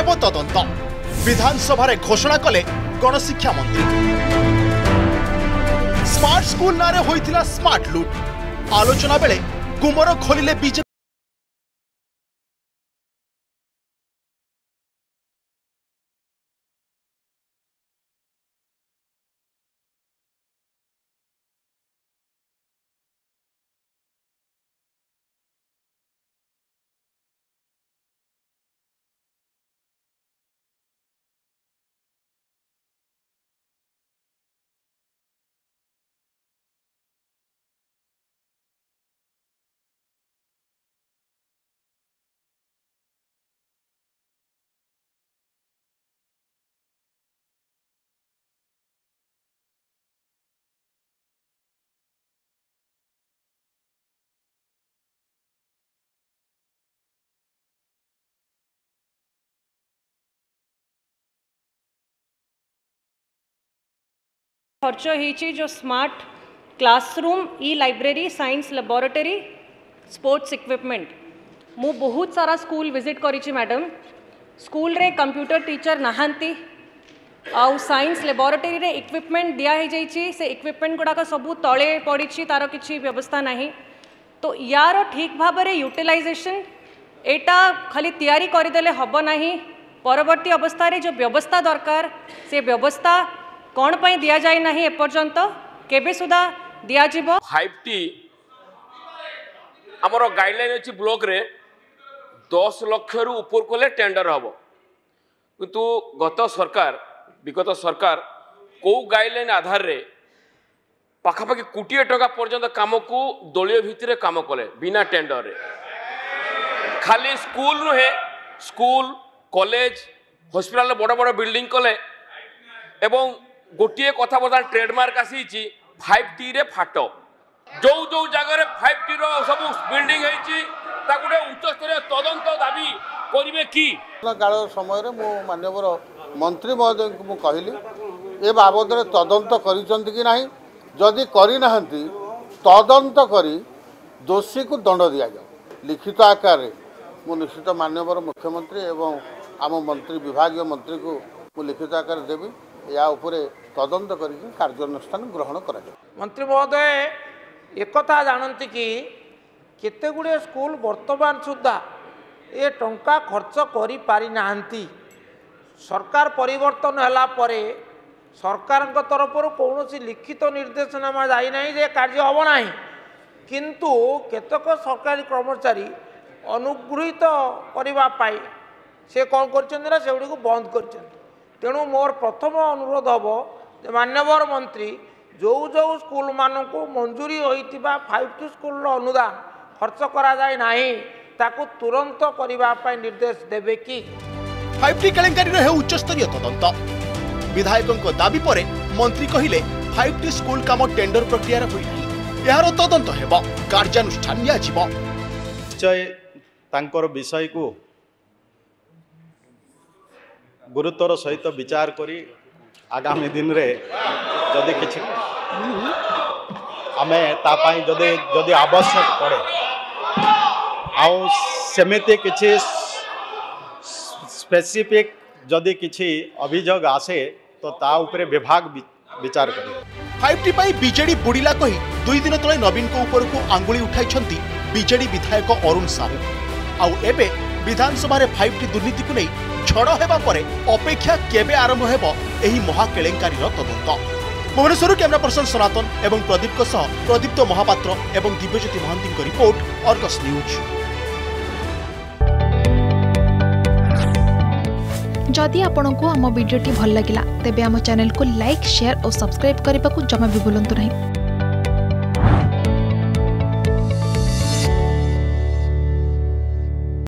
हेबो तदंत विधानसभा रे घोषणा कले गणशिक्षा मंत्री। स्मार्ट स्कूल नारे होइथिला स्मार्ट लूट आलोचना बेले गुमर खोलिले बीजेपी। खर्च होइछि जो स्मार्ट क्लासरूम ई library science laboratory sports equipment मु बहुत सारा स्कूल विजिट करिछि मैडम। स्कूल रे कंप्यूटर टीचर नहांती आउ साइंस लैबोरेटरी रे इक्विपमेंट दिया ही जाइछि से इक्विपमेंट गुड़ाक सबू तले पड़ी तार किछि व्यवस्था नहीं। तो यार ठीक भाव में यूटिलाइजेशन एटा खाली तैयारी करदेले हब नहीं। परवर्ती अवस्था रे जो व्यवस्था दरकार से व्यवस्था कौन पाई दिया जाए नहीं एपर्यंत केबे सुधा दिया जीवो। 5T आमर गाइडलाइन अच्छी ब्लॉक रे 10 लाख रु ऊपर कोले टेंडर हम किंतु विगत सरकार को गाइडलाइन आधार रे पाखापाखि कोटी टका पर्यंत काम को दलीय भित्तिरे काम कले बिना टेंडर रे। खाली स्कूल नुहे स्कूल कॉलेज हॉस्पिटल बड़ बड़ बिल्डिंग कले एवं गोटे कथा बता ट्रेडमार्क आसी 5T रे फाट जो जो जगह 5T रो सब बिल्डिंग है गोटे उच्च स्तरीय तदंत दाबी करिवे कि काल समय रे मो माननीय मंत्री महोदय को कहली ए बाबद रे तदंत करिसंती कि नाही। जदि करि नाहंती तदंत करी दोषी को दंड दिया जाए लिखित आकार रे मो निश्चित माननीय मुख्यमंत्री एवं आम मंत्री विभागीय मंत्री को मु लिखित आकार देवी या उपरे तदंत करके कार्यानुष्ठान ग्रहण करा जाए। मंत्री महोदय एक कथा जानती कि केते गुड़े स्कूल वर्तमान सुधा ए टंका खर्च करि पारि नाहंती। सरकार परिवर्तन होला परे सरकार तरफ कौन लिखित निर्देशनामा जाई नहीं जे कार्य हम ना किंतु केतक सरकारी कर्मचारी अनुगृहित करने से कौन कर से बंद कर। तेणु मोर प्रथम अनुरोध हम मान्यवर मंत्री जो जो स्कूल मानक मंजूरी होइतिबा 5T स्कूल अनुदान खर्च करा जाए नहीं ताकू तुरंत करने निर्देश देवे कि 5T केलेंकारी रे उच्च स्तरीय तदंत। विधायकों दाबी परे मंत्री कहिले 5T स्कूल काम टेंडर प्रक्रिया होई नाही यार तदंत हेबो कार्यानुष्ठान या जीवो। निश्चय तांकर विषय को गुरुत्वर सहित विचार करी आगामी दिन रे जदि किछि आमे तापाई जदि आवश्यक पड़े आउ सेमिति किछि स्पेसिफिक जदि किछि अभियोग आसे तो ता उपरे विभाग विचार करे। 5T पाई बीजेडी बुड़ीला कही 2 दिन तले नवीन को ऊपर को आंगुली उठाइछंती बीजेडी विधायक अरुण साहू। आउ एबे विधानसभा रे 5T दुर्नीति को नहीं झड़ हेबा परे अपेक्षा केबे आरंभ हेबो एही महाकेलेंकारी तदंत। भुवनेश्वर कैमरा पर्सन सनातन एवं प्रदीप को सह प्रदीप्त महापात्र एवं दिव्यज्योति महांती को रिपोर्ट अर्गस न्यूज। जदि आपंक आम भिडी भल लगा तेब आम चैनल को लाइक शेयर और सब्सक्राइब करने को जमा भी भूलु नहीं।